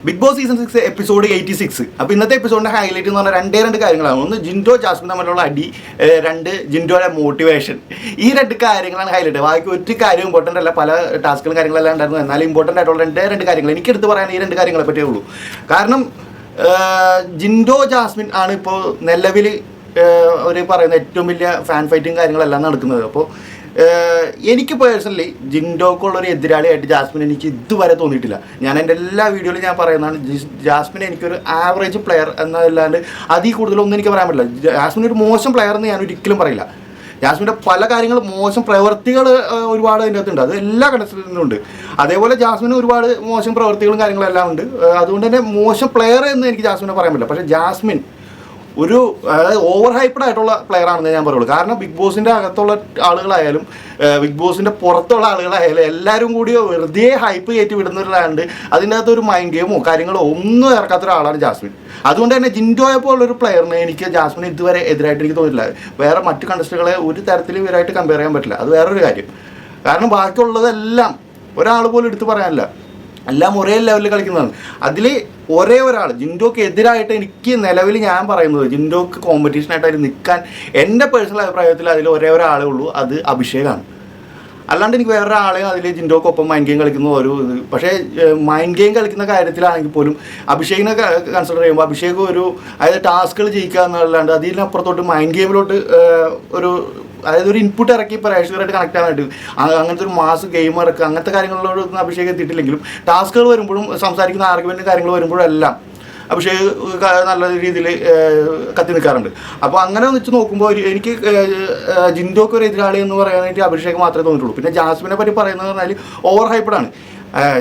Big boss season 6 episode 86. അപ്പോൾ ഇന്നത്തെ എപ്പിസോഡിൻ്റെ highlight എന്ന് പറഞ്ഞാൽ രണ്ട് കാര്യങ്ങളാണ്. ഒന്ന് ജിൻഡോ ജാസ്മിൻ തമ്മിലുള്ള അടി, രണ്ട് ജിൻഡോയുടെ മോട്ടിവേഷൻ. ഈ രണ്ട് കാര്യങ്ങളാണ് ഹൈലൈറ്റ്. ബാക്കി ഒരു കാര്യം ഇമ്പോർട്ടൻ്റ് അല്ല, പല ടാസ്കുകളും കാര്യങ്ങളെല്ലാം ഉണ്ടായിരുന്നു. എന്നാലും ഇമ്പോർട്ടൻ്റ് ആയിട്ടുള്ള രണ്ട് കാര്യങ്ങൾ എനിക്ക് എടുത്ത് പറയാൻ ഈ രണ്ട് കാര്യങ്ങളെ പറ്റിയേ ഉള്ളൂ. കാരണം ജിൻഡോ ജാസ്മിൻ ആണ് ഇപ്പോൾ നിലവിൽ അവർ പറയുന്ന ഏറ്റവും വലിയ ഫാൻ ഫൈറ്റും കാര്യങ്ങളെല്ലാം നടക്കുന്നത്. അപ്പോൾ എനിക്ക് പേഴ്സണലി ജിൻഡോക്കുള്ളൊരു എതിരാളിയായിട്ട് ജാസ്മിൻ എനിക്ക് ഇതുവരെ തോന്നിയിട്ടില്ല. ഞാൻ എൻ്റെ എല്ലാ വീഡിയോയിലും ഞാൻ പറയുന്നതാണ്, ജാസ്മിൻ എനിക്കൊരു ആവറേജ് പ്ലെയർ എന്നല്ലാണ്ട് അതിൽ കൂടുതലൊന്നും എനിക്ക് പറയാൻ പറ്റില്ല. ജാസ്മിൻ ഒരു മോശം പ്ലെയർ എന്ന് ഞാൻ ഒരിക്കലും പറയില്ല. ജാസ്മിൻ്റെ പല കാര്യങ്ങളും മോശം പ്രവൃത്തികൾ ഒരുപാട് അതിൻ്റെ അകത്തുണ്ട്, അത് എല്ലാ കണ്ടസ്റ്റൻറ്റിനും ഉണ്ട്. അതേപോലെ ജാസ്മിന് ഒരുപാട് മോശം പ്രവൃത്തികളും കാര്യങ്ങളെല്ലാം ഉണ്ട്. അതുകൊണ്ട് തന്നെ മോശം പ്ലെയർ എന്ന് എനിക്ക് ജാസ്മിനെ പറയാൻ പറ്റില്ല. പക്ഷേ ജാസ്മിൻ ഒരു ഓവർ ഹൈപ്പഡ് ആയിട്ടുള്ള പ്ലെയർ ആണെന്ന് ഞാൻ പറയുള്ളൂ. കാരണം ബിഗ് ബോസിൻ്റെ അകത്തുള്ള ആളുകളായാലും ബിഗ് ബോസിൻ്റെ പുറത്തുള്ള ആളുകളായാലും എല്ലാവരും കൂടി വെറുതെ ഹൈപ്പ് കയറ്റി വിടുന്നവരാണ്ട് അതിൻ്റെ അകത്ത് ഒരു മൈൻഡ് ഗെയിമോ കാര്യങ്ങളോ ഒന്നും ഇറക്കാത്ത ഒരാളാണ് ജാസ്മിൻ. അതുകൊണ്ട് തന്നെ ജിൻഡോയെ പോലുള്ളൊരു പ്ലെയറിന് എനിക്ക് ജാസ്മിന് ഇതുവരെ എതിരായിട്ട് എനിക്ക് തോന്നിയിട്ടില്ല. വേറെ മറ്റു കണ്ടസ്റ്റന്റുകളെ ഒരു തരത്തിൽ ഇവരായിട്ട് കമ്പയർ ചെയ്യാൻ പറ്റില്ല, അത് വേറൊരു കാര്യം. കാരണം ബാക്കിയുള്ളതെല്ലാം ഒരാൾ പോലും എടുത്ത് പറയാനില്ല, എല്ലാം ഒരേ ലെവലിൽ കളിക്കുന്നതാണ്. അതിൽ ഒരേ ഒരാൾ ജിൻഡോക്ക് എതിരായിട്ട് എനിക്ക് നിലവിൽ ഞാൻ പറയുന്നത്, ജിൻഡോക്ക് കോമ്പറ്റീഷനായിട്ട് അതിൽ നിൽക്കാൻ എൻ്റെ പേഴ്സണൽ അഭിപ്രായത്തിൽ അതിൽ ഒരേ ഒരാളേ ഉള്ളൂ, അത് അഭിഷേകാണ്. അല്ലാണ്ട് എനിക്ക് വേറൊരാളെയും അതിൽ ജിൻഡോക്കൊപ്പം മൈൻഡ് ഗെയിം കളിക്കുന്ന ഒരു ഇത്. പക്ഷേ മൈൻഡ് ഗെയിം കളിക്കുന്ന കാര്യത്തിലാണെങ്കിൽ പോലും അഭിഷേകിനെ കൺസിഡർ ചെയ്യുമ്പോൾ അഭിഷേക് ഒരു അതായത് ടാസ്കുകൾ ജയിക്കുക എന്നല്ലാണ്ട് അതിനപ്പുറത്തോട്ട് മൈൻഡ് ഗെയിമിലോട്ട് ഒരു അതായത് ഒരു ഇൻപുട്ട് ഇറക്കി പ്രേക്ഷകരായിട്ട് കണക്ട് ആവാനായിട്ട് അങ്ങനത്തെ ഒരു മാസ് ഗെയിം ഇറക്കുക അങ്ങനത്തെ കാര്യങ്ങളിലോട് അഭിഷേക് എത്തിയിട്ടില്ലെങ്കിലും ടാസ്കുകൾ വരുമ്പോഴും സംസാരിക്കുന്ന ആർഗ്യുമെൻറ്റ് കാര്യങ്ങൾ വരുമ്പോഴും എല്ലാം അഭിഷേക് നല്ല രീതിയിൽ കത്തി നിൽക്കാറുണ്ട്. അപ്പോൾ അങ്ങനെ വെച്ച് നോക്കുമ്പോൾ എനിക്ക് ജിൻഡോക്ക് ഒരു എതിരാളി എന്ന് പറയാനായിട്ട് അഭിഷേക് മാത്രമേ തോന്നിയിട്ടുള്ളൂ. പിന്നെ ജാസ്മിനെ പറ്റി പറയുന്നത് പറഞ്ഞാൽ ഓവർ ഹൈപ്പഡാണ്.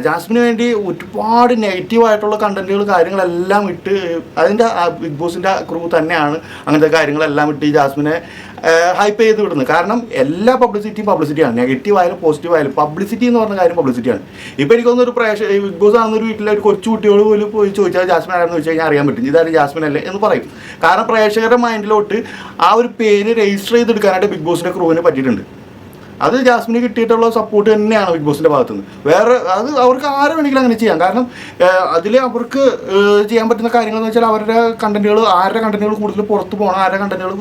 ജാസ്മിന് വേണ്ടി ഒരുപാട് നെഗറ്റീവായിട്ടുള്ള കണ്ടന്റുകൾ കാര്യങ്ങളെല്ലാം ഇട്ട് അതിൻ്റെ ബിഗ് ബോസിൻ്റെ ക്രൂ തന്നെയാണ് അങ്ങനത്തെ കാര്യങ്ങളെല്ലാം ഇട്ട് ജാസ്മിനെ ഹൈപ്പ് ചെയ്ത് വിടുന്നത്. കാരണം എല്ലാ പബ്ലിസിറ്റിയാണ്, നെഗറ്റീവ് ആയാലും പോസിറ്റീവ് ആയാലും പബ്ലിസിറ്റി എന്ന് പറഞ്ഞ കാര്യം പബ്ലിസിറ്റിയാണ്. ഇപ്പോൾ എനിക്കൊന്നും ഒരു ബിഗ് ബോസ് ആണെന്നൊരു വീട്ടിലെ ഒരു കൊച്ചു കുട്ടിയോട് പോലും പോയി ചോദിച്ചാൽ ജാസ്മിൻ ആരാണെന്ന് ചോദിച്ചു കഴിഞ്ഞാൽ അറിയാൻ പറ്റും, ഇതാരും ജാസ്മിൻ അല്ലേ എന്ന് പറയും. കാരണം പ്രേക്ഷകരുടെ മൈൻഡിലോട്ട് ആ ഒരു പേര് രജിസ്റ്റർ ചെയ്തെടുക്കാനായിട്ട് ബിഗ് ബോസിൻ്റെ ക്രൂവിന് പറ്റിയിട്ടുണ്ട്. അത് ജാസ്മിന് കിട്ടിയിട്ടുള്ള സപ്പോർട്ട് തന്നെയാണ് ബിഗ് ബോസിൻ്റെ ഭാഗത്തുനിന്ന്. വേറെ അത് അവർക്ക് ആരെ വേണമെങ്കിലും അങ്ങനെ ചെയ്യാം. കാരണം അതിൽ അവർക്ക് ചെയ്യാൻ പറ്റുന്ന കാര്യങ്ങളെന്ന് വെച്ചാൽ അവരുടെ കണ്ടന്റുകൾ ആരുടെ കണ്ടന്റുകൾ കൂടുതൽ പുറത്ത് പോകണം, ആരുടെ കണ്ടന്റുകൾ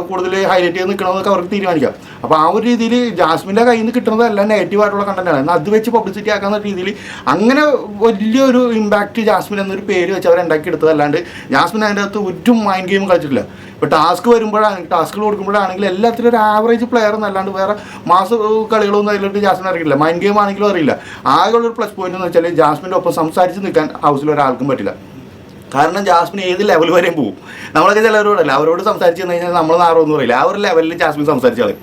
കൂടുതൽ ഹൈലൈറ്റ് ചെയ്ത് നിൽക്കണമെന്നൊക്കെ അവർക്ക് തീരുമാനിക്കാം. അപ്പോൾ ആ ഒരു രീതിയിൽ ജാസ്മിൻ്റെ കയ്യിൽ നിന്ന് കിട്ടുന്നത് എല്ലാം നെഗറ്റീവായിട്ടുള്ള കണ്ടന്റാണ്. എന്നാൽ അത് വെച്ച് പബ്ലിസിറ്റി ആക്കുന്ന രീതിയിൽ അങ്ങനെ വലിയൊരു ഇമ്പാക്റ്റ് ജാസ്മിൻ എന്നൊരു പേര് വെച്ച് അവർ ഉണ്ടാക്കിയെടുത്തത്. അല്ലാണ്ട് ജാസ്മിൻ അതിൻ്റെ അകത്ത് ഒരു മൈൻഡ് ഗെയിം കളിച്ചിട്ടില്ല. ഇപ്പോൾ ടാസ്കുകൾ കൊടുക്കുമ്പോഴാണെങ്കിൽ എല്ലാത്തിലും ഒരു ആവറേജ് പ്ലെയർ എന്നല്ലാണ്ട് വേറെ മാസ കളികളൊന്നും അതിലോട്ട് ജാസ്മിൻ അറിയില്ല. മൈൻഡ് ഗെയിം ആണെങ്കിലും അറിയില്ല. ആകെയുള്ളൊരു പ്ലസ് പോയിന്റ് എന്ന് വെച്ചാൽ ജാസ്മിൻ്റെ ഒപ്പം സംസാരിച്ച് നിൽക്കാൻ ഹൗസിൽ ഒരാൾക്കും പറ്റില്ല. കാരണം ജാസ്മിൻ ഏത് ലെവൽ വരെയും പോകും. നമ്മളൊക്കെ ചിലവരോടല്ല, അവരോട് സംസാരിച്ച് തന്നു കഴിഞ്ഞാൽ നമ്മൾ നാറൊന്നും പറയില്ല, ആ ഒരു ലെവലിൽ ജാസ്മിൻ സംസാരിച്ചാൽ.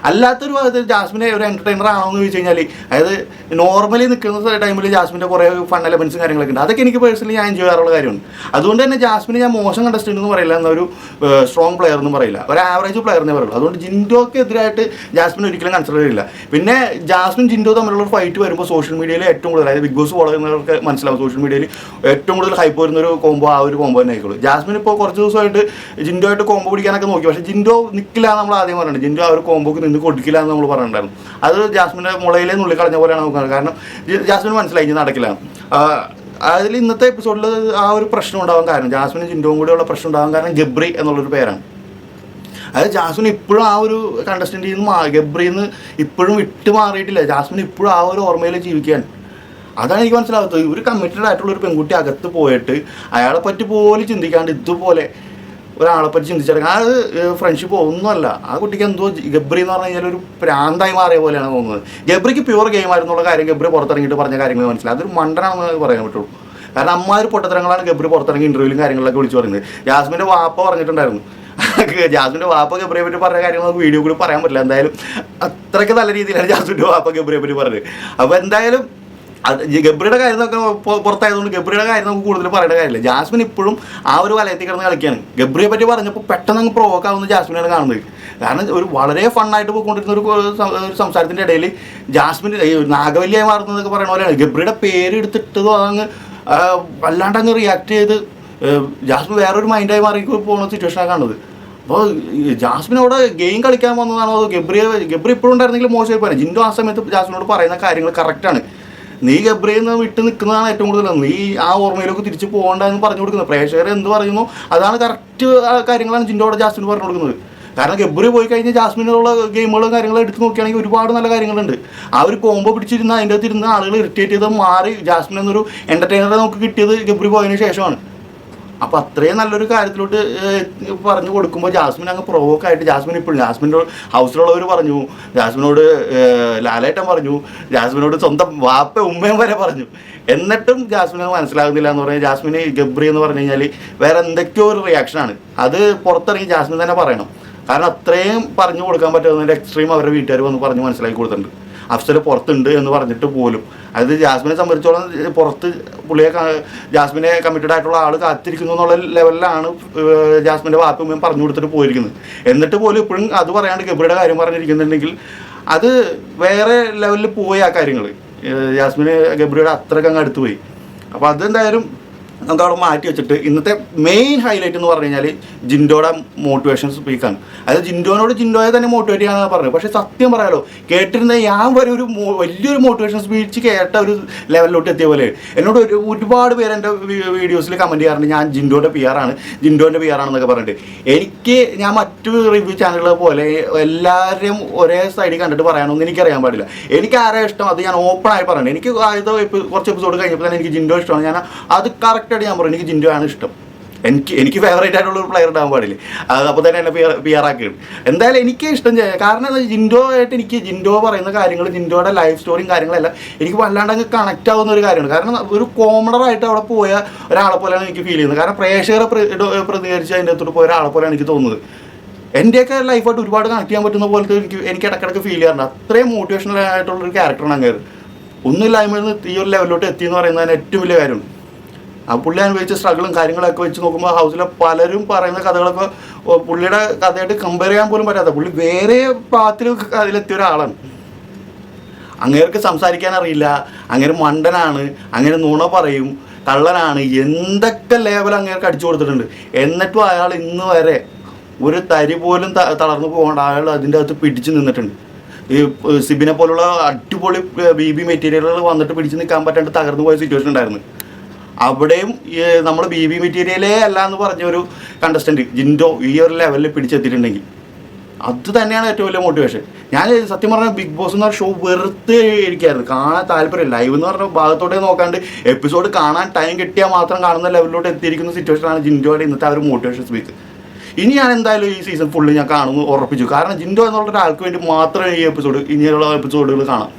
അല്ലാത്തൊരു ഭാഗത്ത് ജാസ്മിനെ ഒരു എൻ്റർടൈനർ ആണോ എന്ന് ചോദിച്ചു കഴിഞ്ഞാൽ അതായത് നോർമലി നിൽക്കുന്ന ടൈമിൽ ജാസ്മിൻ്റെ കുറേ ഫൺ എലമെൻസും കാര്യങ്ങളൊക്കെ ഉണ്ട്. അതൊക്കെ എനിക്ക് പേഴ്സണലി ഞാൻ എൻജോയ് ചെയ്യാറുള്ള കാര്യമാണ്. അതുകൊണ്ട് തന്നെ ജാസ്മിന് ഞാൻ മോശം കണ്ടസ്റ്റൻ്റ് എന്ന് പറയില്ല, എന്നൊരു സ്ട്രോങ് പ്ലെയർ എന്ന് പറയില്ല, ഒരു ആവറേജ് പ്ലെയർ എന്നേ പറയുള്ളൂ. അതുകൊണ്ട് ജിൻഡോക്ക് എതിരായിട്ട് ജാസ്മിൻ ഒരിക്കലും കൺസിഡർ ചെയ്യില്ല. പിന്നെ ജാസ്മിൻ ജിൻഡോ തമ്മിലുള്ള ഫൈറ്റ് വരുമ്പോൾ സോഷ്യൽ മീഡിയയിൽ ഏറ്റവും കൂടുതൽ, അതായത് ബിഗ് ബോസ് ഫോളോ ചെയ്യുന്നവർക്ക് മനസ്സിലാവും, സോഷ്യൽ മീഡിയയിൽ ഏറ്റവും കൂടുതൽ ഹൈപ്പ് വരുന്നൊരു കോംബോ ആ ഒരു കോംബോ തന്നെ ആയിക്കോളൂ. ജാസ്മിൻ ഇപ്പോൾ കുറച്ച് ദിവസമായിട്ട് ജിൻഡോ ആയിട്ട് കോംബോ പിടിക്കാനൊക്കെ നോക്കി, പക്ഷേ ജിൻഡോ നിൽക്കില്ല എന്ന് നമ്മൾ ആദ്യം പറഞ്ഞിട്ടുണ്ട്. ജിൻഡോ ആ ഒരു കോംബോക്ക് നിന്ന് കൊടുക്കില്ല എന്ന് നമ്മൾ പറഞ്ഞിട്ടുണ്ടായിരുന്നു. അത് ജാസ്മിൻ്റെ മുളയിലെ നുള്ളി കളഞ്ഞ പോലെയാണ് നോക്കുന്നത്. കാരണം ജാസ്മിന് മനസ്സിലായി ഇനി നടക്കില്ല. അതിൽ ഇന്നത്തെ എപ്പിസോഡിൽ ആ ഒരു പ്രശ്നം ഉണ്ടാവാൻ കാരണം, ജാസ്മിനും ജിൻഡോയും കൂടെയുള്ള പ്രശ്നം ഉണ്ടാവാൻ കാരണം ഗബ്രി എന്നുള്ളൊരു പേരാണ്. അതായത് ജാസ്മിൻ ഇപ്പോഴും ആ ഒരു കണ്ടസ്റ്റൻറ്റിൽ നിന്ന് ഗബ്രിയിൽ നിന്ന് ഇപ്പോഴും വിട്ട് മാറിയിട്ടില്ല. ജാസ്മിൻ ഇപ്പോഴും ആ ഒരു ഓർമ്മയിൽ ജീവിക്കാൻ. അതാണ് എനിക്ക് മനസ്സിലാകാത്തത്. ഒരു കമ്മിറ്റഡ് ആയിട്ടുള്ളൊരു പെൺകുട്ടി അകത്ത് പോയിട്ട് അയാളെ പറ്റി പോലും ചിന്തിക്കാണ്ട് ഇതുപോലെ ഒരാളെ പറ്റി ചിന്തിച്ചെടുക്കുക, അത് ഫ്രണ്ട്ഷിപ്പ് ഒന്നുമല്ല. ആ കുട്ടിക്ക് എന്തോ ഗബ്രി എന്ന് പറഞ്ഞു കഴിഞ്ഞാൽ ഒരു പ്രാന്തായി മാറിയ പോലെയാണ് തോന്നുന്നത്. ഗബ്രിക്ക് പ്യുവർ ഗെയിം ആയിരുന്നുള്ള കാര്യം ഗബ്രി പുറത്തിറങ്ങിയിട്ട് പറഞ്ഞ കാര്യങ്ങൾ മനസ്സിലായി. അതൊരു മണ്ടനാണെന്ന് പറയാൻ പറ്റുള്ളൂ. കാരണം അമ്മാതിരി പൊട്ടത്തരങ്ങളാണ് ഗബ്രി പുറത്തിറങ്ങി ഇൻ്റർവ്യൂവിലും കാര്യങ്ങളൊക്കെ വിളിച്ച് പറയുന്നത്. ജാസ്മിൻ്റെ വാപ്പ പറഞ്ഞിട്ടുണ്ടായിരുന്നു, ജാസ്മിൻ്റെ വാപ്പ ഗബ്രിയെ പറ്റി പറഞ്ഞ കാര്യങ്ങൾ നമുക്ക് വീഡിയോ കൂടി പറയാൻ പറ്റില്ല. എന്തായാലും അത്രയ്ക്ക് നല്ല രീതിയിലാണ് ജാസ്മിൻ്റെ വാപ്പ ഗബ്രിയെ പറ്റി പറഞ്ഞത്. അപ്പോൾ എന്തായാലും ഗബ്രിയുടെ കാര്യം നമുക്ക് പുറത്തായതുകൊണ്ട് ഗബ്രിയുടെ കാര്യം നമുക്ക് കൂടുതൽ പറയേണ്ട കാര്യമില്ല. ജാസ്മിൻ ഇപ്പോഴും ആ ഒരു വലയത്തിൽ കിടന്ന് കളിക്കുകയാണ്. ഗബ്രിയെ പറ്റി പറഞ്ഞപ്പോൾ പെട്ടെന്ന് അങ്ങ് പ്രൊവോക്ക് ആവുന്ന ജാസ്മിനാണ് കാണുന്നത്. കാരണം ഒരു വളരെ ഫണ്ണായിട്ട് പോയിക്കൊണ്ടിരുന്ന ഒരു സംസാരത്തിൻ്റെ ഇടയിൽ ജാസ്മിൻ നാഗവല്ലിയായി മാറുന്നതൊക്കെ പറയുന്ന പോലെയാണ്. ഗബ്രിയുടെ പേര് എടുത്തിട്ടതും അതങ്ങ് വല്ലാണ്ട് അങ്ങ് റിയാക്ട് ചെയ്ത് ജാസ്മിൻ വേറൊരു മൈൻഡായി മാറി പോകുന്ന സിറ്റുവേഷനാണ് കാണുന്നത്. അപ്പോൾ ജാസ്മിൻ അവിടെ ഗെയിം കളിക്കാൻ വന്നതാണോ അതോ ഗബ്രി ഇപ്പോഴും ഉണ്ടായിരുന്നെങ്കിൽ മോശമായി പോയാൽ. ജിൻഡോ ആ സമയത്ത് ജാസ്മിനോട് പറയുന്ന കാര്യങ്ങൾ കറക്റ്റാണ്. നീ ഗബ്രിയിൽ നിന്ന് വിട്ട് നിൽക്കുന്നതാണ് ഏറ്റവും കൂടുതൽ, നീ ആ ഓർമ്മയിലേക്ക് തിരിച്ചു പോകണ്ടെന്ന് പറഞ്ഞു കൊടുക്കുന്നത്. പ്രേക്ഷകർ എന്ത് പറയുന്നു അതാണ് കറക്റ്റ് കാര്യങ്ങളാണ് ജിൻഡോയുടെ ജാസ്മിന് പറഞ്ഞു കൊടുക്കുന്നത്. കാരണം ഗബ്രി പോയി കഴിഞ്ഞാൽ ജാസ്മിനുള്ള ഗെയിമുകളും കാര്യങ്ങളും എടുത്ത് നോക്കുകയാണെങ്കിൽ ഒരുപാട് നല്ല കാര്യങ്ങളുണ്ട്. ആ ഒരു കോംബോ പിടിച്ചിരുന്ന അതിൻ്റെ അകത്ത് ഇരുന്ന് ആളുകൾ ഇറിറ്റേറ്റ് ചെയ്ത് മാറി ജാസ്മിൻ എന്നൊരു എൻ്റർടൈനറെ നമുക്ക് കിട്ടിയത് ഗബ്രി പോയതിന് ശേഷമാണ്. അപ്പോൾ അത്രയും നല്ലൊരു കാര്യത്തിലോട്ട് പറഞ്ഞു കൊടുക്കുമ്പോൾ ജാസ്മിൻ അങ്ങ് പ്രൊവോക്കായിട്ട് ജാസ്മിൻ ഇപ്പോഴും ജാസ്മിൻ്റെ ഹൗസിലുള്ളവർ പറഞ്ഞു, ജാസ്മിനോട് ലാലേട്ടൻ പറഞ്ഞു, ജാസ്മിനോട് സ്വന്തം വാപ്പ ഉമ്മയും വരെ പറഞ്ഞു. എന്നിട്ടും ജാസ്മിന് മനസ്സിലാകുന്നില്ല എന്ന് പറഞ്ഞാൽ ജാസ്മിന് ഗബ്രി എന്ന് പറഞ്ഞു കഴിഞ്ഞാൽ വേറെ എന്തൊക്കെയോ ഒരു റിയാക്ഷനാണ്. അത് പുറത്തിറങ്ങി ജാസ്മിൻ തന്നെ പറയണം. കാരണം അത്രയും പറഞ്ഞു കൊടുക്കാൻ പറ്റുന്നതിൻ്റെ എക്സ്ട്രീം അവരുടെ വീട്ടുകാർ വന്ന് പറഞ്ഞ് മനസ്സിലാക്കി കൊടുത്തിട്ടുണ്ട്. അഫ്സൽ പുറത്തുണ്ട് എന്ന് പറഞ്ഞിട്ട് പോലും, അത് ജാസ്മിനെ സംബന്ധിച്ചോളം പുറത്ത് ജാസ്മിനെ കമ്മിറ്റഡ് ആയിട്ടുള്ള ആൾ കാത്തിരിക്കുന്നു എന്നുള്ള ലെവലിലാണ് ജാസ്മിൻ്റെ വാപ്പയും പറഞ്ഞു കൊടുത്തിട്ട് പോയിരിക്കുന്നത്. എന്നിട്ട് പോലും ഇപ്പോഴും അത് പറയാണ്ട് ഗബ്രിയുടെ കാര്യം പറഞ്ഞിരിക്കുന്നുണ്ടെങ്കിൽ അത് വേറെ ലെവലിൽ പോയി ആ കാര്യങ്ങൾ. ജാസ്മിന് ഗബ്രിയുടെ അത്രയ്ക്ക് അങ്ങ് അടുത്ത് പോയി. അപ്പോൾ അതെന്തായാലും നമുക്ക് അവിടെ മാറ്റി വെച്ചിട്ട് ഇന്നത്തെ മെയിൻ ഹൈലൈറ്റ് എന്ന് പറഞ്ഞു കഴിഞ്ഞാൽ ജിൻഡോയുടെ മോട്ടിവേഷൻ സ്പീക്കാണ്. അതായത് ജിൻഡോയെ തന്നെ മോട്ടിവേറ്റ് ചെയ്യാനാണ് പറഞ്ഞത്. പക്ഷേ സത്യം പറയാലോ, കേട്ടിരുന്ന ഞാൻ വരെ ഒരു വലിയൊരു മോട്ടിവേഷൻ സ്പീച്ച് കേട്ട ഒരു ലെവലിലോട്ട് എത്തിയ പോലെ. എന്നോട് ഒരുപാട് പേര് എൻ്റെ വീഡിയോസിൽ കമൻറ്റ് ചെയ്യാറുണ്ട് ഞാൻ ജിൻഡോൻ്റെ പി ആറാണെന്നൊക്കെ പറഞ്ഞിട്ട്. ഞാൻ മറ്റു റിവ്യൂ ചാനലുകളെ പോലെ എല്ലാവരെയും ഒരേ സൈഡിൽ കണ്ടിട്ട് പറയാനൊന്നും എനിക്കറിയാൻ പാടില്ല. എനിക്ക് ആരെ ഇഷ്ടം അത് ഞാൻ ഓപ്പണായി പറയുന്നത്. എനിക്ക് കുറച്ച് എപ്പിസോഡ് കഴിഞ്ഞപ്പോൾ തന്നെ എനിക്ക് ജിൻഡോ ഇഷ്ടമാണ്. ഞാൻ അത് കറക്റ്റായിട്ട് ഞാൻ പറയും, എനിക്ക് ജിൻഡോ ആണ് ഇഷ്ടം. എനിക്ക് ഫേവറേറ്റ് ആയിട്ടുള്ള ഒരു പ്ലെയർ ഉണ്ടാകാൻ പാടില്ല. അപ്പോൾ തന്നെ എന്നെ പി ആർ ആക്കിയാണ്. എന്തായാലും എനിക്ക് ഇഷ്ടം കാരണം ജിൻഡോ ആയിട്ട് എനിക്ക് ജിൻഡോ പറയുന്ന കാര്യങ്ങൾ, ജിൻഡോയുടെ ലൈഫ് സ്റ്റോറിയും കാര്യങ്ങളെല്ലാം എനിക്ക് വല്ലാണ്ട് കണക്റ്റ് ആവുന്ന ഒരു കാര്യമാണ്. കാരണം ഒരു കോമണറായിട്ട് അവിടെ പോയ ഒരാളെ പോലെയാണ് എനിക്ക് ഫീൽ ചെയ്യുന്നത്. കാരണം പ്രേക്ഷകരെ പ്രതികരിച്ച് അതിൻ്റെ അടുത്തോട്ട് പോയ ഒരാളെ പോലെയാണ് എനിക്ക് തോന്നുന്നത്. എൻ്റെയൊക്കെ ലൈഫായിട്ട് ഒരുപാട് കണക്ട് ചെയ്യാൻ പറ്റുന്ന പോലത്തെ എനിക്ക് ഇടയ്ക്കിടയ്ക്ക് ഫീൽ ചെയ്യാറുണ്ട്. അത്രയും മോട്ടിവേഷണൽ ആയിട്ടുള്ളൊരു ക്യാരക്ടറാണ് അങ്ങേര്. ഒന്നുമില്ലായ്മയിൽ നിന്ന് ഈ ഒരു ലെവലിലോട്ട് എത്തി എന്ന് പറയുന്നതിന് ഏറ്റവും വലിയ കാര്യമാണ്. ആ പുള്ളി അനുഭവിച്ച സ്ട്രഗിളും കാര്യങ്ങളൊക്കെ വെച്ച് നോക്കുമ്പോൾ ഹൗസിലെ പലരും പറയുന്ന കഥകളൊക്കെ പുള്ളിയുടെ കഥയായിട്ട് കമ്പയർ ചെയ്യാൻ പോലും പറ്റാത്ത, പുള്ളി വേറെ പാത്തിൽ അതിലെത്തിയ ഒരാളാണ്. അങ്ങേർക്ക് സംസാരിക്കാൻ അറിയില്ല, അങ്ങനെ മണ്ടനാണ്, അങ്ങനെ നുണ പറയും, കള്ളനാണ്, എന്തൊക്കെ ലെവൽ അങ്ങേർക്ക് അടിച്ചു കൊടുത്തിട്ടുണ്ട്. എന്നിട്ടും അയാൾ ഇന്ന് വരെ ഒരു തരി പോലും തളർന്നു പോകേണ്ട അയാൾ അതിൻ്റെ അകത്ത് പിടിച്ചു നിന്നിട്ടുണ്ട്. ഈ സിബിനെ പോലുള്ള അടിപൊളി BB മെറ്റീരിയലുകൾ വന്നിട്ട് പിടിച്ച് നിൽക്കാൻ പറ്റാണ്ട് തകർന്നു പോയ സിറ്റുവേഷൻ ഉണ്ടായിരുന്നു. അവിടെയും നമ്മൾ BB മെറ്റീരിയലേ അല്ല എന്ന് പറഞ്ഞൊരു കണ്ടസ്റ്റൻറ്റ് ജിൻഡോ ഈ ഒരു ലെവലിൽ പിടിച്ചെത്തിയിട്ടുണ്ടെങ്കിൽ അത് തന്നെയാണ് ഏറ്റവും വലിയ മോട്ടിവേഷൻ. ഞാൻ സത്യം പറഞ്ഞാൽ ബിഗ് ബോസ് എന്ന് പറഞ്ഞ ഷോ വെറുതെ ഇരിക്കുകയായിരുന്നു, കാണാൻ താല്പര്യം. ലൈവ് എന്ന് പറഞ്ഞ ഭാഗത്തോട്ടേ നോക്കാണ്ട് എപ്പിസോഡ് കാണാൻ ടൈം കിട്ടിയാൽ മാത്രം കാണുന്ന ലെവലിലോട്ട് എത്തിയിരിക്കുന്ന സിറ്റുവേഷനാണ് ജിൻഡോയുടെ ഇന്നത്തെ ആ ഒരു മോട്ടിവേഷൻ സ്പീക്ക്. ഇനി ഞാൻ എന്തായാലും ഈ സീസൺ ഫുള്ള് ഞാൻ കാണുമെന്ന് ഉറപ്പിച്ചു. കാരണം ജിൻഡോ എന്നുള്ള ഒരാൾക്ക് വേണ്ടി മാത്രമേ ഈ ഇനിയുള്ള എപ്പിസോഡുകൾ കാണാം.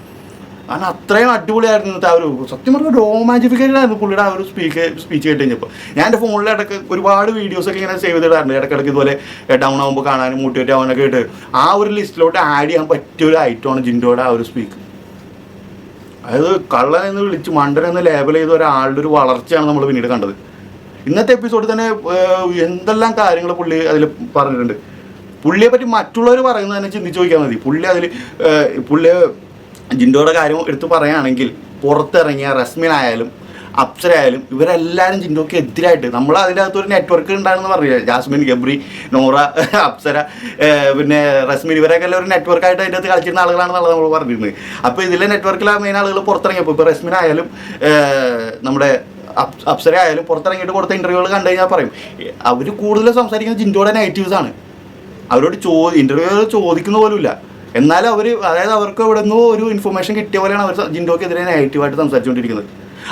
കാരണം അത്രയും അടിപൊളിയായിരുന്നു ഇന്നത്തെ ആ ഒരു, സത്യം പറഞ്ഞാൽ റോമാൻറ്റിഫിക്കേറ്റഡ് ആയിരുന്നു പുള്ളിയുടെ ആ ഒരു സ്പീച്ച് കേട്ട് കഴിഞ്ഞപ്പോൾ. ഞാൻ എൻ്റെ ഫോണിൽ ഇടയ്ക്ക് ഒരുപാട് വീഡിയോസൊക്കെ ഇങ്ങനെ സേവ് ചെയ്തിടാറുണ്ട്. ഇടയ്ക്കിടയ്ക്ക് ഇതുപോലെ ഡൗൺ ആകുമ്പോൾ കാണാനും മോട്ടിവേറ്റ് ആവാനൊക്കെ ആയിട്ട് ആ ഒരു ലിസ്റ്റിലോട്ട് ആഡ് ചെയ്യാൻ പറ്റിയ ഒരു ഐറ്റമാണ് ജിൻഡോയുടെ ആ ഒരു സ്പീക്ക്. അതായത് കള്ളനെന്ന് വിളിച്ച് മണ്ടനെന്ന് ലേബൽ ചെയ്ത ഒരാളുടെ ഒരു വളർച്ചയാണ് നമ്മൾ പിന്നീട് കണ്ടത്. ഇന്നത്തെ എപ്പിസോഡിൽ തന്നെ എന്തെല്ലാം കാര്യങ്ങൾ പുള്ളി അതിൽ പറഞ്ഞിട്ടുണ്ട്. പുള്ളിയെ പറ്റി മറ്റുള്ളവർ പറയുന്നത് തന്നെ ചിന്തിച്ച് നോക്കിയാൽ മതി. പുള്ളി ജിൻഡോയുടെ കാര്യം എടുത്ത് പറയുകയാണെങ്കിൽ പുറത്തിറങ്ങിയ റസ്മിനായാലും അപ്സരയായാലും ഇവരെല്ലാവരും ജിൻഡോക്ക് എതിരായിട്ട്, നമ്മൾ അതിൻ്റെ അകത്തൊരു നെറ്റ്വർക്ക് ഉണ്ടാകുമെന്ന് പറഞ്ഞില്ല. ജാസ്മിൻ, ഗബ്രി, നോറ, അപ്സര, പിന്നെ റസ്മിൻ, ഇവരൊക്കെ എല്ലാം ഒരു നെറ്റ്വർക്കായിട്ട് അതിൻ്റെ അകത്ത് കളിച്ചിരുന്ന ആളുകളാണെന്നുള്ളത് നമ്മൾ പറഞ്ഞിരുന്നത്. അപ്പോൾ ഇതിലെ നെറ്റ്വർക്കിലെ മെയിൻ ആളുകൾ പുറത്തിറങ്ങിയപ്പോൾ ഇപ്പോൾ റസ്മിനായാലും നമ്മുടെ അപ്സര ആയാലും പുറത്തിറങ്ങിയിട്ട് കൊടുത്ത ഇൻ്റർവ്യൂകൾ കണ്ടു കഴിഞ്ഞാൽ പറയും അവർ കൂടുതൽ സംസാരിക്കുന്നത് ജിൻഡോയുടെ നെഗറ്റീവ്സാണ്. അവരോട് ഇൻ്റർവ്യൂകൾ ചോദിക്കുന്ന പോലുമില്ല. എന്നാലും അതായത് അവർക്ക് എവിടെ നിന്നോ ഒരു ഇൻഫർമേഷൻ കിട്ടിയ പോലെയാണ് അവർ ജിൻഡോക്കെതിരെ നെഗറ്റീവായിട്ട് സംസാരിച്ചുകൊണ്ടിരിക്കുന്നത്.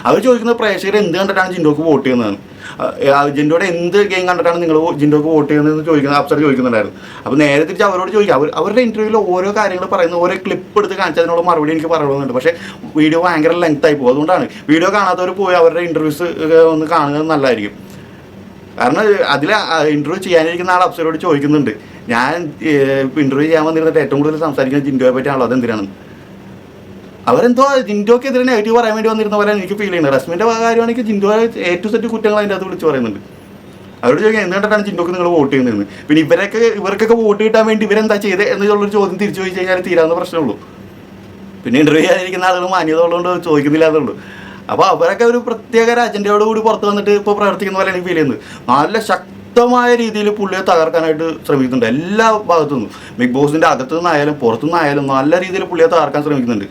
അവർ ചോദിക്കുന്നത് പ്രേക്ഷകർ എന്ത് കണ്ടിട്ടാണ് ജിൻഡോക്ക് വോട്ട് ചെയ്യുന്നതാണ്, ജിൻഡോയുടെ എന്ത് ഗെയിം കണ്ടിട്ടാണ് നിങ്ങൾ ജിൻഡോക്ക് വോട്ട് ചെയ്യുന്നതെന്ന് ചോദിക്കുന്നത് അപ്സര ചോദിക്കുന്നുണ്ടായിരുന്നു. അപ്പോൾ നേരെ തിരിച്ച് അവരോട് ചോദിക്കുക. അവരുടെ ഇൻ്റർവ്യൂവിൽ ഓരോ കാര്യങ്ങൾ പറയുന്ന ഓരോ ക്ലിപ്പ് എടുത്ത് കാണിച്ചതിനുള്ള മറുപടി എനിക്ക് പറയണമെന്നുണ്ട്. പക്ഷേ വീഡിയോ ഭയങ്കര ലെങ്ത് ആയി പോകും. അതുകൊണ്ടാണ് വീഡിയോ കാണാത്തവർ പോയി അവരുടെ ഇൻ്റർവ്യൂസ് ഒന്ന് കാണുന്നത് നല്ലതായിരിക്കും. കാരണം അതിൽ ഇൻ്റർവ്യൂ ചെയ്യാനിരിക്കുന്ന ആൾ അപ്സരോട് ചോദിക്കുന്നുണ്ട്, ഞാൻ ഇൻ്റർവ്യൂ ചെയ്യാൻ വന്നിരുന്നിട്ട് ഏറ്റവും കൂടുതൽ സംസാരിക്കുന്നത് ജിൻഡോയെ പറ്റിയാണല്ലോ, അതെന്തിനാണ് അവരെന്തോ ജിൻഡോക്കെതിരെ നെഗറ്റീവ് പറയാൻ വേണ്ടി വന്നിരുന്ന പോലെ എനിക്ക് ഫീൽ ചെയ്യുന്നത്. റസ്മിൻ്റെ കാര്യമാണെങ്കിൽ ജിൻഡോ A to Z കുറ്റങ്ങൾ അതിൻ്റെ അകത്ത് വിളിച്ച് പറയുന്നുണ്ട്. അവരോട് ചോദിക്കാൻ എന്തുകൊണ്ടാണ് ജിൻഡോക്ക് നിങ്ങൾ വോട്ട് ചെയ്യുന്നതെന്ന്. പിന്നെ ഇവർക്കൊക്കെ വോട്ട് കിട്ടാൻ വേണ്ടി ഇവരെന്താ ചെയ്തത് എന്നുള്ളൊരു ചോദ്യം തിരിച്ചു ചോദിച്ചു കഴിഞ്ഞാൽ തീരാവുന്ന പ്രശ്നമുള്ളൂ. പിന്നെ ഇൻ്റർവ്യൂ ചെയ്യാനിരിക്കുന്ന ആളുകൾ മാന്യത ഉള്ളതുകൊണ്ട് ചോദിക്കുന്നില്ല എന്നുള്ളൂ. അപ്പോൾ അവരൊക്കെ ഒരു പ്രത്യേക ഒരു അജണ്ടയോടുകൂടി പുറത്ത് വന്നിട്ട് ഇപ്പോൾ പ്രവർത്തിക്കുന്ന പോലെ എനിക്ക് ഫീൽ ചെയ്യുന്നത്. നല്ല ശക്തമായ രീതിയിൽ പുള്ളിയെ തകർക്കാനായിട്ട് ശ്രമിക്കുന്നുണ്ട് എല്ലാ ഭാഗത്തു നിന്നും. ബിഗ് ബോസിൻ്റെ അകത്തു നിന്നായാലും പുറത്തു നിന്നായാലും നല്ല രീതിയിൽ പുള്ളിയെ തകർക്കാൻ ശ്രമിക്കുന്നുണ്ട്.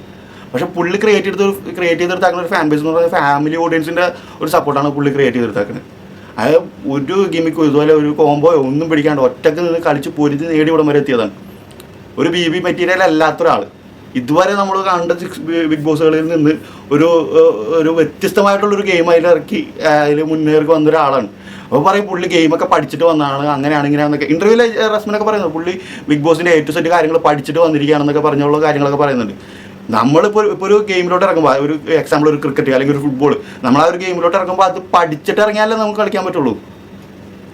പക്ഷെ പുള്ളി ക്രിയേറ്റ് ചെയ്തെടുത്താക്കുന്ന ഒരു ഫാൻ ബേസ് എന്ന് പറയുന്നത് ഫാമിലി ഓഡിയൻസിൻ്റെ ഒരു സപ്പോർട്ടാണ് പുള്ളി ക്രിയേറ്റ് ചെയ്തെടുത്താക്കുന്നത്. അത് ഒരു ഗിമിക്കും ഇതുപോലെ ഒരു കോംബോയോ ഒന്നും പിടിക്കാണ്ട് ഒറ്റക്ക് നിന്ന് കളിച്ച് പൊരുതി നേടി ഇവിടം വരെ എത്തിയതാണ്. ഒരു BB മെറ്റീരിയൽ അല്ലാത്ത ഒരാൾ. ഇതുവരെ നമ്മൾ കണ്ട ബിഗ് ബോസുകളിൽ നിന്ന് ഒരു വ്യത്യസ്തമായിട്ടുള്ളൊരു ഗെയിം അതിൽ ഇറക്കി അതിൽ മുന്നേറി വന്ന ഒരാളാണ്. അപ്പോൾ പറയും പുള്ളി ഗെയിമൊക്കെ പഠിച്ചിട്ട് വന്നതാണ്, അങ്ങനെയാണ് ഇങ്ങനെയാണെന്നൊക്കെ ഇന്റർവ്യൂവിൽ റസ്മിനൊക്കെ പറയുന്നത്. പുള്ളി ബിഗ് ബോസിൻ്റെ A to Z കാര്യങ്ങൾ പഠിച്ചിട്ട് വന്നിരിക്കുകയാണെന്നൊക്കെ പറഞ്ഞുള്ള കാര്യങ്ങളൊക്കെ പറയുന്നുണ്ട്. നമ്മളിപ്പോൾ ഒരു ഗെയിമിലോട്ട് ഇറങ്ങുമ്പോൾ ഒരു എക്സാമ്പിൾ ഒരു ക്രിക്കറ്റ് അല്ലെങ്കിൽ ഒരു ഫുട്ബോൾ, നമ്മൾ ആ ഒരു ഗെയിമിലോട്ട് ഇറങ്ങുമ്പോൾ അത് പഠിച്ചിട്ട് ഇറങ്ങിയാലേ നമുക്ക് കളിക്കാൻ പറ്റുള്ളൂ.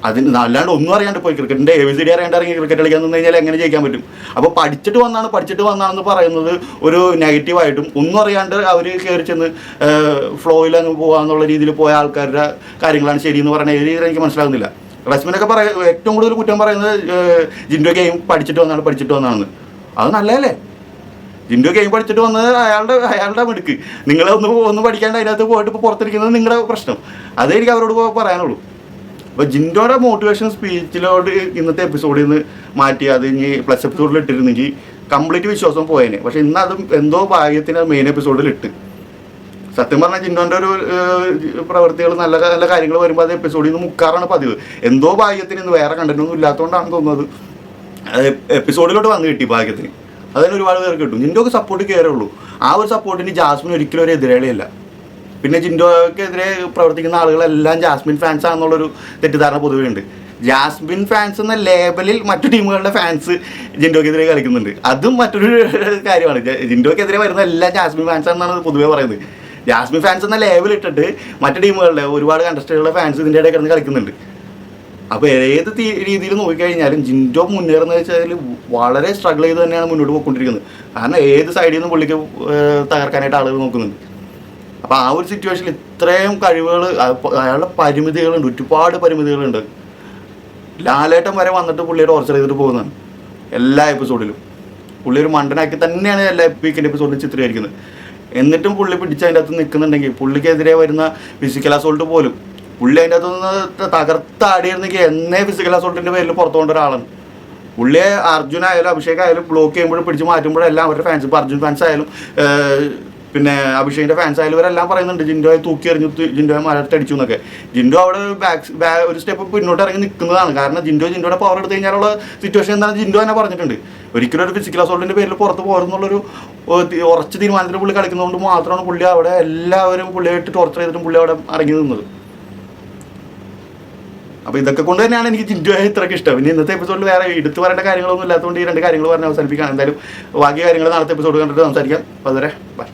അതിന് അല്ലാണ്ട് ഒന്നും അറിയാണ്ട് പോയി ക്രിക്കറ്റിൻ്റെ ABCD അറിയാണ്ട് ഇറങ്ങി ക്രിക്കറ്റ് കളിക്കാൻ നിന്ന് കഴിഞ്ഞാൽ എങ്ങനെ ജയിക്കാൻ പറ്റും? അപ്പോൾ പഠിച്ചിട്ട് വന്നാണെന്ന് പറയുന്നത് ഒരു നെഗറ്റീവായിട്ടും, ഒന്നും അറിയാണ്ട് അവർ കയറി ചെന്ന് ഫ്ലോയിൽ അങ്ങ് പോകാന്നുള്ള രീതിയിൽ പോയ ആൾക്കാരുടെ കാര്യങ്ങളാണ് ശരിയെന്ന് പറയുന്ന ഏത് രീതിയിൽ എനിക്ക് മനസ്സിലാകുന്നില്ല. റസ്മിനൊക്കെ ഏറ്റവും കൂടുതൽ കുറ്റം പറയുന്നത് ജിൻഡോ ഗെയിം പഠിച്ചിട്ട് വന്നാണെന്ന്. അത് നല്ലതല്ലേ? ജിൻഡോ ഗെയിം പഠിച്ചിട്ട് വന്നത് അയാളുടെ മിടുക്ക്. നിങ്ങളൊന്നും പഠിക്കാണ്ട് അതിനകത്ത് പോയിട്ട് ഇപ്പോൾ പുറത്തിരിക്കുന്നത് നിങ്ങളുടെ പ്രശ്നം. അതേ എനിക്ക് അവരോട് പറയാനുള്ളൂ. അപ്പോൾ ജിൻഡോയുടെ മോട്ടിവേഷൻ സ്പീച്ചിലോട്ട് ഇന്നത്തെ എപ്പിസോഡിൽ നിന്ന് മാറ്റി അത് ഇനി പ്ലസ് എപ്പിസോഡിൽ ഇട്ടിരുന്നെങ്കിൽ കംപ്ലീറ്റ് വിശ്വാസം പോയേനെ. പക്ഷെ ഇന്ന് അതും എന്തോ ഭാഗ്യത്തിന് മെയിൻ എപ്പിസോഡിൽ ഇട്ട്. സത്യം പറഞ്ഞാൽ ജിൻഡോൻ്റെ ഒരു പ്രവൃത്തികൾ നല്ല നല്ല കാര്യങ്ങൾ വരുമ്പോൾ അത് എപ്പിസോഡിൽ നിന്ന് മുക്കാറാണ് പതിവ്. എന്തോ ഭാഗ്യത്തിന് ഇന്ന് വേറെ കണ്ടന്റൊന്നും ഇല്ലാത്തതുകൊണ്ടാണ് തോന്നുന്നത് എപ്പിസോഡിലോട്ട് വന്ന് കിട്ടി ഭാഗ്യത്തിന്. അതിന് ഒരുപാട് പേർക്ക് കിട്ടും. ജിൻഡോക്ക് സപ്പോർട്ട് കയറുള്ളൂ. ആ ഒരു സപ്പോർട്ടിന് ജാസ്മിൻ ഒരിക്കലും ഒരു എതിരാളിയല്ല. പിന്നെ ജിൻഡോക്കെതിരെ പ്രവർത്തിക്കുന്ന ആളുകളെല്ലാം ജാസ്മിൻ ഫാൻസ് ആണെന്നുള്ളൊരു തെറ്റിദ്ധാരണ പൊതുവേ ഉണ്ട്. ജാസ്മിൻ ഫാൻസ് എന്ന ലേബലിൽ മറ്റു ടീമുകളുടെ ഫാൻസ് ജിൻഡോക്കെതിരെ കളിക്കുന്നുണ്ട്. അതും മറ്റൊരു കാര്യമാണ്. ജിൻഡോക്കെതിരെ വരുന്ന എല്ലാം ജാസ്മിൻ ഫാൻസ് എന്നാണ് പൊതുവേ പറയുന്നത്. ജാസ്മിൻ ഫാൻസ് എന്ന ലേബൽ ഇട്ടിട്ട് മറ്റു ടീമുകളുടെ ഒരുപാട് കണ്ടസ്റ്റന്റുകളുടെ ഫാൻസ് ഇതിൻ്റെ ഇടയിൽ കിടന്ന് കളിക്കുന്നുണ്ട്. അപ്പോൾ ഏത് രീതിയിൽ നോക്കിക്കഴിഞ്ഞാലും ജിൻഡോ മുന്നേറുന്നത് വെച്ചാൽ വളരെ സ്ട്രഗിൾ ചെയ്ത് തന്നെയാണ് മുന്നോട്ട് പോയിക്കൊണ്ടിരിക്കുന്നത്. കാരണം ഏത് സൈഡിൽ നിന്നും പുള്ളിക്ക് തകർക്കാനായിട്ട് ആളുകൾ നോക്കുന്നുണ്ട്. അപ്പോൾ ആ ഒരു സിറ്റുവേഷനിൽ ഇത്രയും കഴിവുകൾ, അയാളുടെ പരിമിതികളുണ്ട്, ഒരുപാട് പരിമിതികളുണ്ട്. ലാലേട്ടൻ വരെ വന്നിട്ട് പുള്ളിയെ ടോർച്ചർ ചെയ്തിട്ട് പോകുന്നതാണ് എല്ലാ എപ്പിസോഡിലും. പുള്ളി ഒരു മണ്ടനാക്കി തന്നെയാണ് എല്ലാ വീക്കെൻഡ് എപ്പിസോഡിലും ചിത്രീകരിക്കുന്നത്. എന്നിട്ടും പുള്ളി പിടിച്ചതിൻ്റെ അകത്ത് നിൽക്കുന്നുണ്ടെങ്കിൽ പുള്ളിക്കെതിരെ വരുന്ന ഫിസിക്കൽ അസോൾട്ട് പോലും പുള്ളി അതിൻ്റെ അകത്തുനിന്ന് തകർത്താടിയിരുന്നെങ്കിൽ എന്നേ ഫിസിക്കൽ അസോൾട്ടിൻ്റെ പേരിൽ പുറത്തു കൊണ്ട ഒരാളാണ്. പുള്ളിയെ അർജുനായാലും അഭിഷേക് ആയാലും ബ്ലോക്ക് ചെയ്യുമ്പോഴും പിടിച്ച് മാറ്റുമ്പോഴെല്ലാം അവരുടെ ഫാൻസ്, ഇപ്പോൾ അർജുൻ ഫാൻസ് ആയാലും പിന്നെ അഭിഷേകിൻ്റെ ഫാൻസ് ആയാലും ഇവരെല്ലാം പറയുന്നുണ്ട് ജിൻഡോയെ തൂക്കി എറിഞ്ഞു, ജിൻഡോയെ മലർത്തടിച്ചു എന്നൊക്കെ. ജിൻഡോ അവിടെ ഒരു സ്റ്റെപ്പ് പിന്നോട്ട് ഇറങ്ങി നിൽക്കുന്നതാണ്. കാരണം ജിൻഡോയുടെ പവർ എടുത്തു കഴിഞ്ഞാലുള്ള സിറ്റുവേഷൻ എന്താണ് ജിൻഡോ തന്നെ പറഞ്ഞിട്ടുണ്ട്. ഒരിക്കലും ഒരു ഫിസിക്കൽ അസോൾട്ടിൻ്റെ പേരിൽ പുറത്ത് പോരുന്നുള്ളൊരു ഉറച്ച തീരുമാനത്തിൽ പുള്ളി കളിക്കുന്നതുകൊണ്ട് മാത്രമാണ് പുള്ളി അവിടെ എല്ലാവരും പുള്ളിയായിട്ട് ടോർച്ചർ ചെയ്തിട്ടും പുള്ളി അവിടെ ഇറങ്ങി നിന്നത്. അപ്പോൾ ഇതൊക്കെ കൊണ്ട് തന്നെയാണ് എനിക്ക് ജിൻഡോയെ ഇത്രയ്ക്ക് ഇഷ്ടം. പിന്നെ ഇന്നത്തെ എപ്പിസോഡിൽ വേറെ എടുത്തു പറയേണ്ട കാര്യങ്ങളൊന്നും ഇല്ലാത്തതുകൊണ്ട് ഈ രണ്ട് കാര്യങ്ങൾ പറഞ്ഞ് അവസാനിപ്പിക്കാം. എന്തായാലും ബാക്കി കാര്യങ്ങൾ നാളത്തെ എപ്പിസോഡ് കണ്ടിട്ട് സംസാരിക്കാം. അതുവരെ ബൈ.